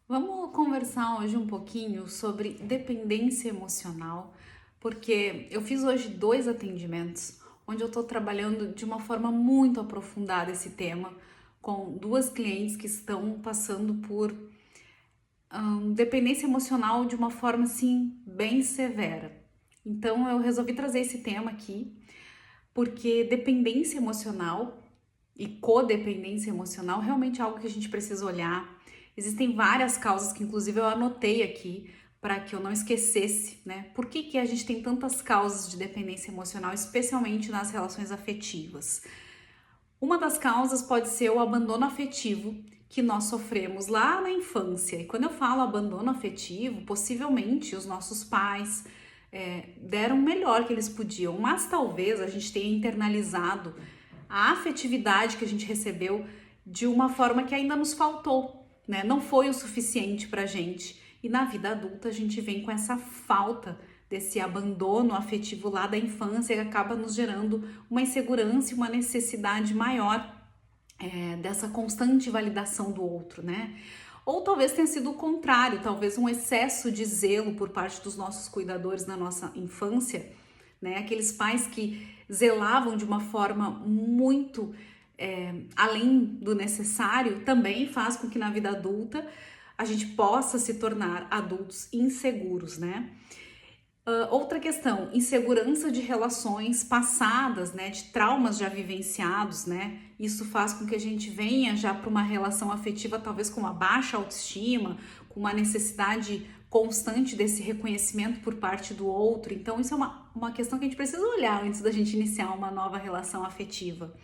Vamos conversar hoje um pouquinho sobre dependência emocional, porque eu fiz hoje 2 atendimentos onde eu estou trabalhando de uma forma muito aprofundada esse tema com 2 clientes que estão passando por dependência emocional de uma forma assim bem severa. Então eu resolvi trazer esse tema aqui porque dependência emocional e codependência emocional realmente é algo que a gente precisa olhar. Existem várias causas que inclusive eu anotei aqui para que eu não esquecesse, né? Por que a gente tem tantas causas de dependência emocional, especialmente nas relações afetivas? Uma das causas pode ser o abandono afetivo que nós sofremos lá na infância. E quando eu falo abandono afetivo, possivelmente os nossos pais deram o melhor que eles podiam, mas talvez a gente tenha internalizado a afetividade que a gente recebeu de uma forma que ainda nos faltou, né? Não foi o suficiente pra gente. E na vida adulta a gente vem com essa falta desse abandono afetivo lá da infância que acaba nos gerando uma insegurança e uma necessidade maior dessa constante validação do outro, né? Ou talvez tenha sido o contrário, talvez um excesso de zelo por parte dos nossos cuidadores na nossa infância, né? Aqueles pais que zelavam de uma forma muito além do necessário, também faz com que na vida adulta a gente possa se tornar adultos inseguros, né? Outra questão, insegurança de relações passadas, né, de traumas já vivenciados, né? Isso faz com que a gente venha já para uma relação afetiva talvez com uma baixa autoestima, com uma necessidade constante desse reconhecimento por parte do outro. Então isso é uma questão que a gente precisa olhar antes da gente iniciar uma nova relação afetiva.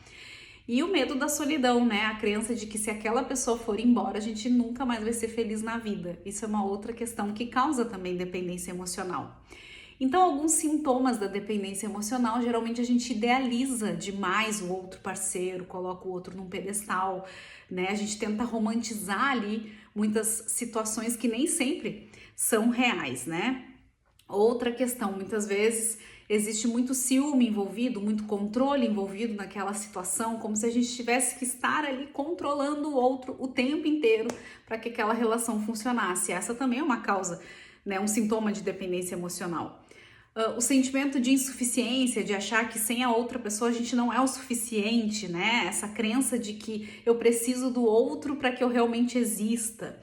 E o medo da solidão, né? A crença de que se aquela pessoa for embora, a gente nunca mais vai ser feliz na vida. Isso é uma outra questão que causa também dependência emocional. Então, alguns sintomas da dependência emocional, geralmente a gente idealiza demais o outro parceiro, coloca o outro num pedestal, né? A gente tenta romantizar ali muitas situações que nem sempre são reais, né? Outra questão, muitas vezes existe muito ciúme envolvido, muito controle envolvido naquela situação, como se a gente tivesse que estar ali controlando o outro o tempo inteiro para que aquela relação funcionasse. Essa também é uma causa, né, um sintoma de dependência emocional. O sentimento de insuficiência, de achar que sem a outra pessoa a gente não é o suficiente, né? Essa crença de que eu preciso do outro para que eu realmente exista.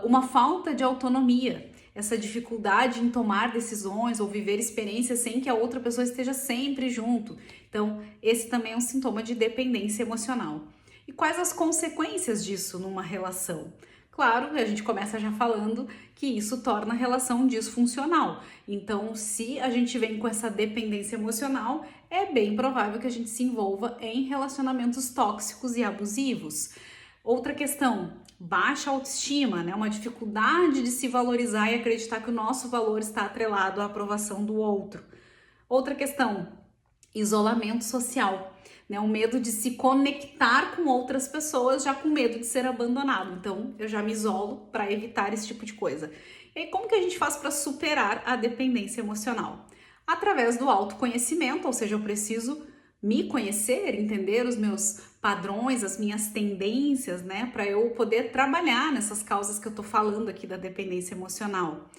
Uma falta de autonomia, essa dificuldade em tomar decisões ou viver experiências sem que a outra pessoa esteja sempre junto. Então, esse também é um sintoma de dependência emocional. E quais as consequências disso numa relação? Claro, a gente começa já falando que isso torna a relação disfuncional. Então, se a gente vem com essa dependência emocional, é bem provável que a gente se envolva em relacionamentos tóxicos e abusivos. Outra questão, baixa autoestima, né? Uma dificuldade de se valorizar e acreditar que o nosso valor está atrelado à aprovação do outro. Outra questão, isolamento social, né? O medo de se conectar com outras pessoas, já com medo de ser abandonado. Então, eu já me isolo para evitar esse tipo de coisa. E aí, como que a gente faz para superar a dependência emocional? Através do autoconhecimento, ou seja, eu preciso me conhecer, entender os meus padrões, as minhas tendências, né, para eu poder trabalhar nessas causas que eu tô falando aqui da dependência emocional.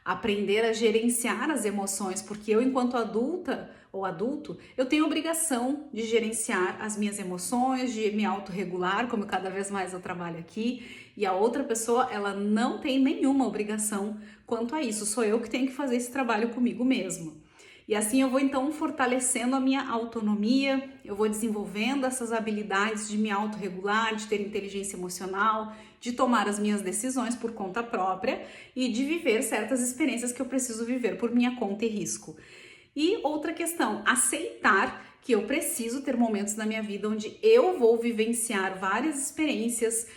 Aprender a gerenciar as emoções, porque eu, enquanto adulta ou adulto, eu tenho obrigação de gerenciar as minhas emoções, de me autorregular, como cada vez mais eu trabalho aqui, e a outra pessoa, ela não tem nenhuma obrigação quanto a isso, sou eu que tenho que fazer esse trabalho comigo mesma. E assim eu vou então fortalecendo a minha autonomia, eu vou desenvolvendo essas habilidades de me autorregular, de ter inteligência emocional, de tomar as minhas decisões por conta própria e de viver certas experiências que eu preciso viver por minha conta e risco. E outra questão, aceitar que eu preciso ter momentos na minha vida onde eu vou vivenciar várias experiências,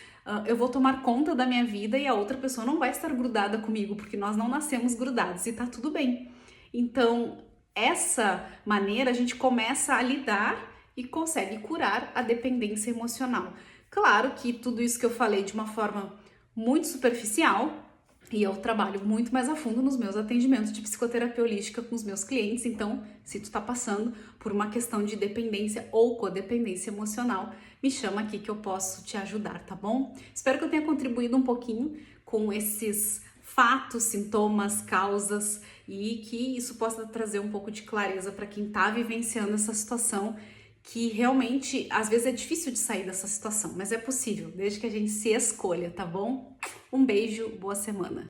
eu vou tomar conta da minha vida e a outra pessoa não vai estar grudada comigo, porque nós não nascemos grudados e tá tudo bem. Então, essa maneira a gente começa a lidar e consegue curar a dependência emocional. Claro que tudo isso que eu falei de uma forma muito superficial, e eu trabalho muito mais a fundo nos meus atendimentos de psicoterapia holística com os meus clientes. Então, se tu tá passando por uma questão de dependência ou codependência emocional, me chama aqui que eu posso te ajudar, tá bom? Espero que eu tenha contribuído um pouquinho com esses fatos, sintomas, causas e que isso possa trazer um pouco de clareza para quem está vivenciando essa situação, que realmente às vezes é difícil de sair dessa situação, mas é possível, desde que a gente se escolha, tá bom? Um beijo, boa semana!